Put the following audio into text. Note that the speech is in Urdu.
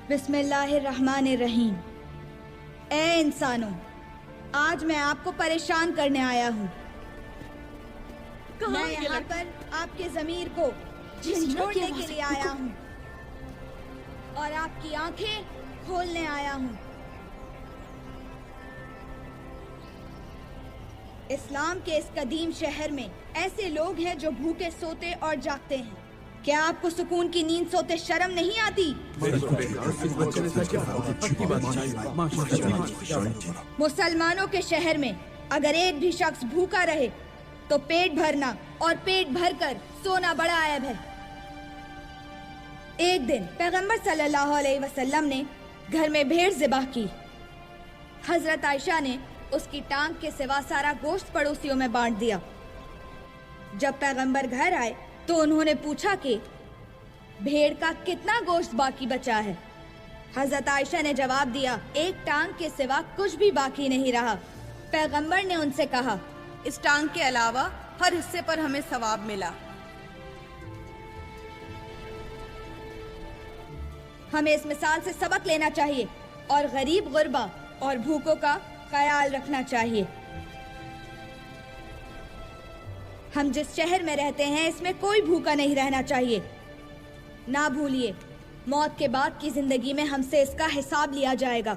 بسم اللہ الرحمن الرحیم۔ اے انسانوں، آج میں آپ کو پریشان کرنے آیا ہوں۔ میں یہاں پر آپ کے ضمیر کو جھنجھوڑنے کے لیے آیا ہوں اور آپ کی آنکھیں کھولنے آیا ہوں۔ اسلام کے اس قدیم شہر میں ایسے لوگ ہیں جو بھوکے سوتے اور جاگتے ہیں۔ کیا آپ کو سکون کی نیند سوتے شرم نہیں آتی؟ مسلمانوں کے شہر میں اگر ایک بھی شخص بھوکا رہے تو پیٹ بھرنا اور پیٹ بھر کر سونا بڑا عیب ہے۔ ایک دن پیغمبر صلی اللہ علیہ وسلم نے گھر میں بھیڑ ذبح کی۔ حضرت عائشہ نے اس کی ٹانگ کے سوا سارا گوشت پڑوسیوں میں بانٹ دیا۔ جب پیغمبر گھر آئے تو انہوں نے پوچھا کہ بھیڑ کا کتنا گوشت باقی بچا ہے؟ حضرت عائشہ نے جواب دیا، ایک ٹانگ کے سوا کچھ بھی باقی نہیں رہا۔ پیغمبر نے ان سے کہا، اس ٹانگ کے علاوہ ہر حصے پر ہمیں ثواب ملا۔ ہمیں اس مثال سے سبق لینا چاہیے اور غریب غربا اور بھوکوں کا خیال رکھنا چاہیے۔ ہم جس شہر میں رہتے ہیں اس میں کوئی بھوکا نہیں رہنا چاہیے۔ نہ بھولیے، موت کے بعد کی زندگی میں ہم سے اس کا حساب لیا جائے گا۔